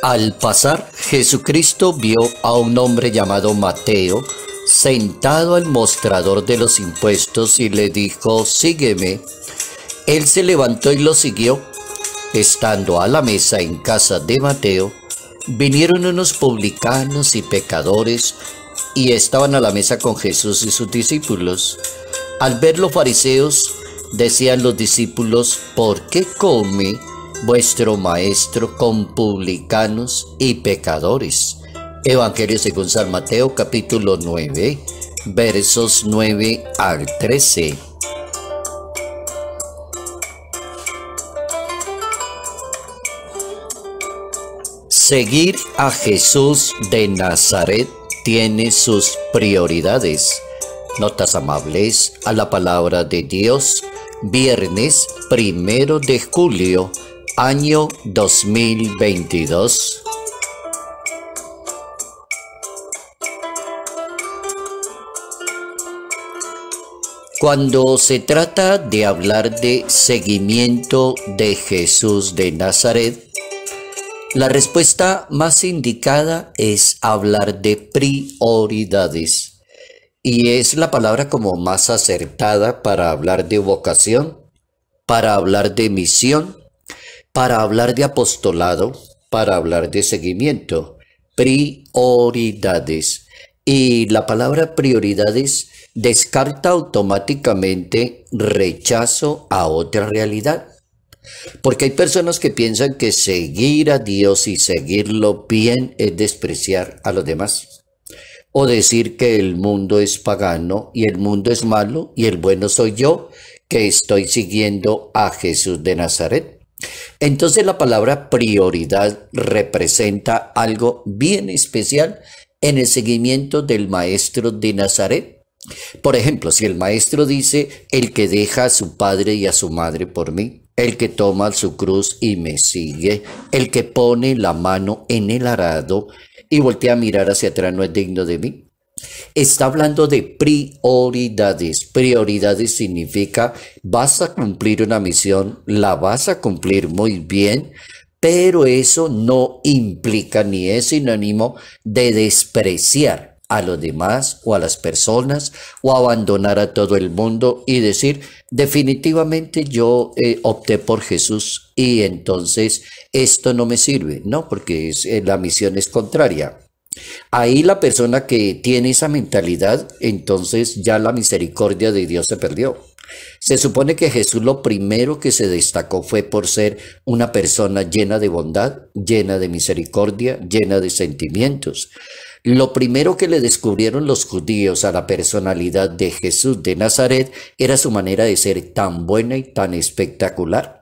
Al pasar, Jesucristo vio a un hombre llamado Mateo sentado al mostrador de los impuestos y le dijo: «Sígueme». Él se levantó y lo siguió. Estando a la mesa en casa de Mateo, vinieron unos publicanos y pecadores y estaban a la mesa con Jesús y sus discípulos. Al ver los fariseos, decían los discípulos: «¿Por qué come vuestro maestro con publicanos y pecadores?». Evangelio según San Mateo, capítulo 9, versos 9 al 13. Seguir a Jesús de Nazaret tiene sus prioridades. Notas amables a la palabra de Dios, viernes 1 de julio, año 2022. Cuando se trata de hablar de seguimiento de Jesús de Nazaret, la respuesta más indicada es hablar de prioridades, y es la palabra como más acertada para hablar de vocación, para hablar de misión, para hablar de apostolado, para hablar de seguimiento. Prioridades. Y la palabra prioridades descarta automáticamente rechazo a otra realidad. Porque hay personas que piensan que seguir a Dios y seguirlo bien es despreciar a los demás. O decir que el mundo es pagano y el mundo es malo y el bueno soy yo, que estoy siguiendo a Jesús de Nazaret. Entonces la palabra prioridad representa algo bien especial en el seguimiento del maestro de Nazaret. Por ejemplo, si el maestro dice: «El que deja a su padre y a su madre por mí, el que toma su cruz y me sigue, el que pone la mano en el arado y voltea a mirar hacia atrás no es digno de mí». Está hablando de prioridades. Prioridades significa: vas a cumplir una misión, la vas a cumplir muy bien, pero eso no implica ni es sinónimo de despreciar a los demás o a las personas o abandonar a todo el mundo y decir: definitivamente yo opté por Jesús y entonces esto no me sirve. No, porque la misión es contraria. Ahí la persona que tiene esa mentalidad, entonces ya la misericordia de Dios se perdió. Se supone que Jesús lo primero que se destacó fue por ser una persona llena de bondad, llena de misericordia, llena de sentimientos. Lo primero que le descubrieron los judíos a la personalidad de Jesús de Nazaret era su manera de ser tan buena y tan espectacular.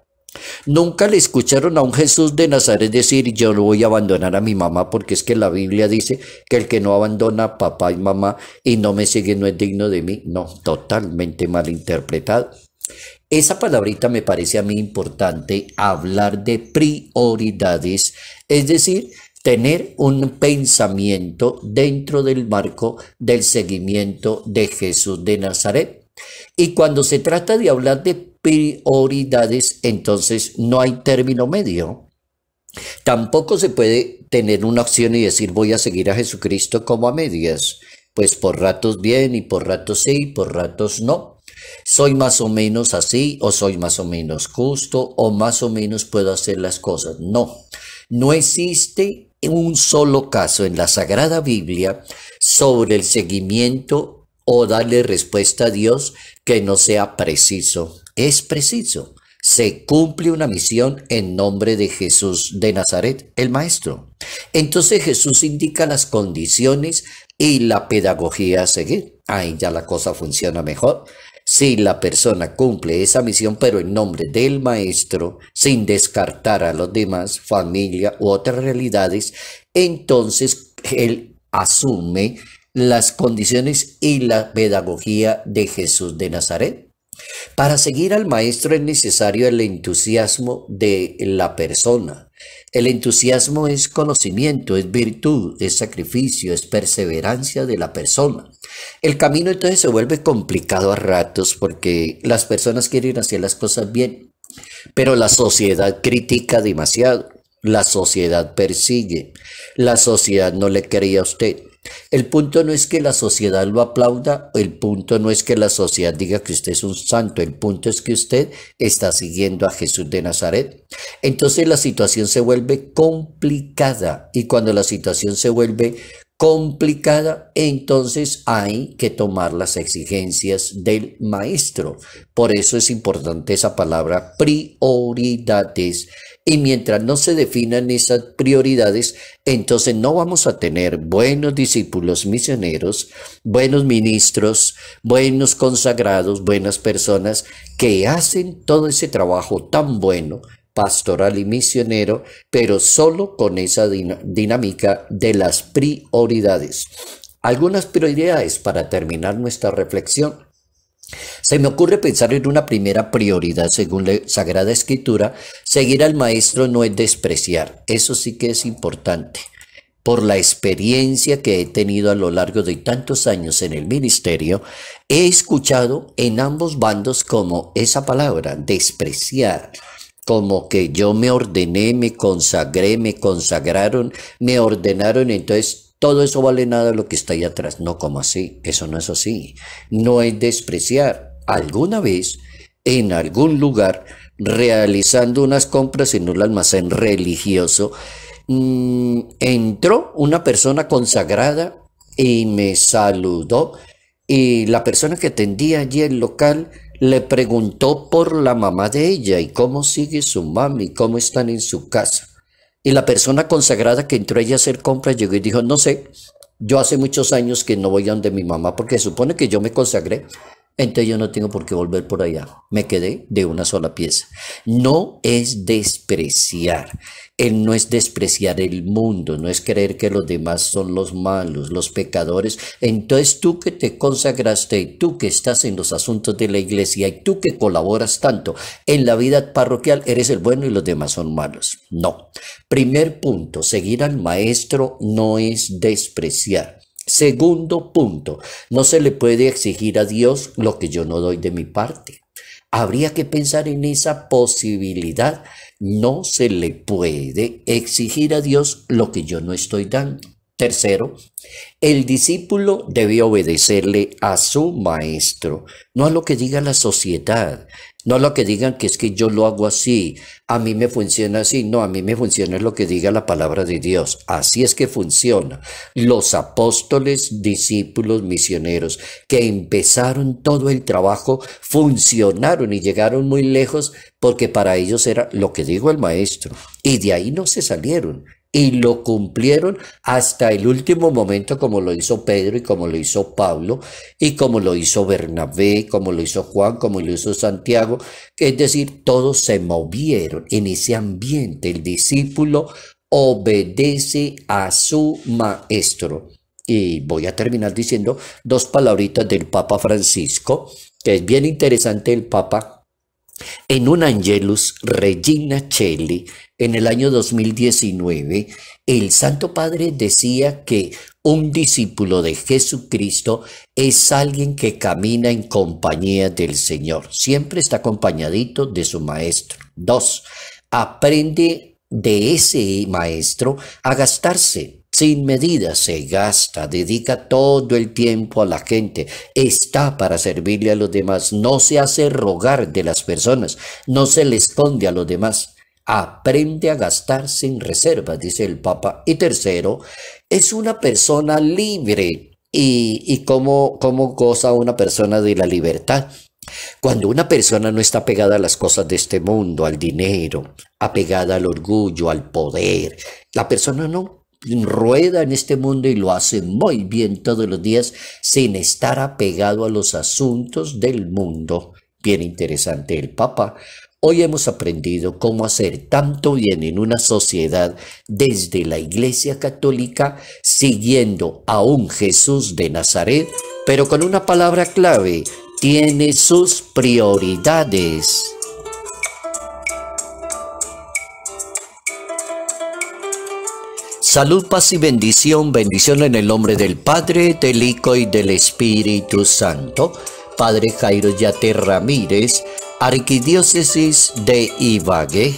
Nunca le escucharon a un Jesús de Nazaret decir: «Yo no voy a abandonar a mi mamá porque es que la Biblia dice que el que no abandona a papá y mamá y no me sigue no es digno de mí». No, totalmente malinterpretado. Esa palabrita me parece a mí importante, hablar de prioridades, es decir, tener un pensamiento dentro del marco del seguimiento de Jesús de Nazaret. Y cuando se trata de hablar de prioridades, entonces no hay término medio. Tampoco se puede tener una opción y decir: «Voy a seguir a Jesucristo como a medias». Pues por ratos bien y por ratos sí y por ratos no. Soy más o menos así, o soy más o menos justo, o más o menos puedo hacer las cosas. No, no existe un solo caso en la Sagrada Biblia sobre el seguimiento o darle respuesta a Dios que no sea preciso. Es preciso. Se cumple una misión en nombre de Jesús de Nazaret, el Maestro. Entonces Jesús indica las condiciones y la pedagogía a seguir. Ahí ya la cosa funciona mejor. Si la persona cumple esa misión, pero en nombre del Maestro, sin descartar a los demás, familia u otras realidades, entonces él asume las condiciones y la pedagogía de Jesús de Nazaret. Para seguir al Maestro es necesario el entusiasmo de la persona. El entusiasmo es conocimiento, es virtud, es sacrificio, es perseverancia de la persona. El camino entonces se vuelve complicado a ratos porque las personas quieren hacer las cosas bien, pero la sociedad critica demasiado. La sociedad persigue. La sociedad no le quería a usted. El punto no es que la sociedad lo aplauda, el punto no es que la sociedad diga que usted es un santo, el punto es que usted está siguiendo a Jesús de Nazaret. Entonces la situación se vuelve complicada y cuando la situación se vuelve complicada, entonces hay que tomar las exigencias del maestro. Por eso es importante esa palabra prioridades. Y mientras no se definan esas prioridades, entonces no vamos a tener buenos discípulos misioneros, buenos ministros, buenos consagrados, buenas personas que hacen todo ese trabajo tan bueno, pastoral y misionero, pero solo con esa dinámica de las prioridades. Algunas prioridades para terminar nuestra reflexión. Se me ocurre pensar en una primera prioridad, según la Sagrada Escritura, seguir al Maestro no es despreciar, eso sí que es importante. Por la experiencia que he tenido a lo largo de tantos años en el ministerio, he escuchado en ambos bandos como esa palabra, despreciar, como que yo me ordené, me consagré, me consagraron, me ordenaron, entonces todo eso vale nada lo que está ahí atrás. No, como así, eso no es así. No es despreciar. Alguna vez, en algún lugar, realizando unas compras en un almacén religioso, entró una persona consagrada y me saludó. Y la persona que atendía allí el local le preguntó por la mamá de ella y cómo sigue su mami, cómo están en su casa. Y la persona consagrada que entró ella a hacer compras llegó y dijo, no sé, yo hace muchos años que no voy a donde mi mamá porque se supone que yo me consagré, entonces yo no tengo por qué volver por allá. Me quedé de una sola pieza. No es despreciar. Él no es despreciar el mundo, no es creer que los demás son los malos, los pecadores. Entonces tú que te consagraste, tú que estás en los asuntos de la iglesia y tú que colaboras tanto en la vida parroquial, eres el bueno y los demás son malos. No. Primer punto, seguir al maestro no es despreciar. Segundo punto, no se le puede exigir a Dios lo que yo no doy de mi parte. Habría que pensar en esa posibilidad. No se le puede exigir a Dios lo que yo no estoy dando. Tercero, el discípulo debe obedecerle a su maestro, no a lo que diga la sociedad, no a lo que digan que es que yo lo hago así, a mí me funciona así, no, a mí me funciona lo que diga la palabra de Dios, así es que funciona. Los apóstoles, discípulos, misioneros que empezaron todo el trabajo, funcionaron y llegaron muy lejos porque para ellos era lo que dijo el maestro y de ahí no se salieron. Y lo cumplieron hasta el último momento como lo hizo Pedro y como lo hizo Pablo y como lo hizo Bernabé, como lo hizo Juan, como lo hizo Santiago. Es decir, todos se movieron en ese ambiente. El discípulo obedece a su maestro. Y voy a terminar diciendo dos palabritas del Papa Francisco, que es bien interesante el Papa. En un Angelus Regina Coeli, en el año 2019, el Santo Padre decía que un discípulo de Jesucristo es alguien que camina en compañía del Señor. Siempre está acompañadito de su maestro. 2. Aprende de ese maestro a gastarse. Sin medida se gasta, dedica todo el tiempo a la gente, está para servirle a los demás, no se hace rogar de las personas, no se le esconde a los demás. Aprende a gastar sin reservas, dice el Papa. Y tercero, es una persona libre. ¿Y cómo goza una persona de la libertad? Cuando una persona no está pegada a las cosas de este mundo, al dinero, apegada al orgullo, al poder, la persona no rueda en este mundo y lo hace muy bien todos los días sin estar apegado a los asuntos del mundo. Bien interesante el Papa. Hoy hemos aprendido cómo hacer tanto bien en una sociedad desde la Iglesia Católica, siguiendo a un Jesús de Nazaret, pero con una palabra clave: tiene sus prioridades. Salud, paz y bendición. Bendición en el nombre del Padre, del Hijo y del Espíritu Santo. Padre Jairo Yate Ramírez, Arquidiócesis de Ibagué.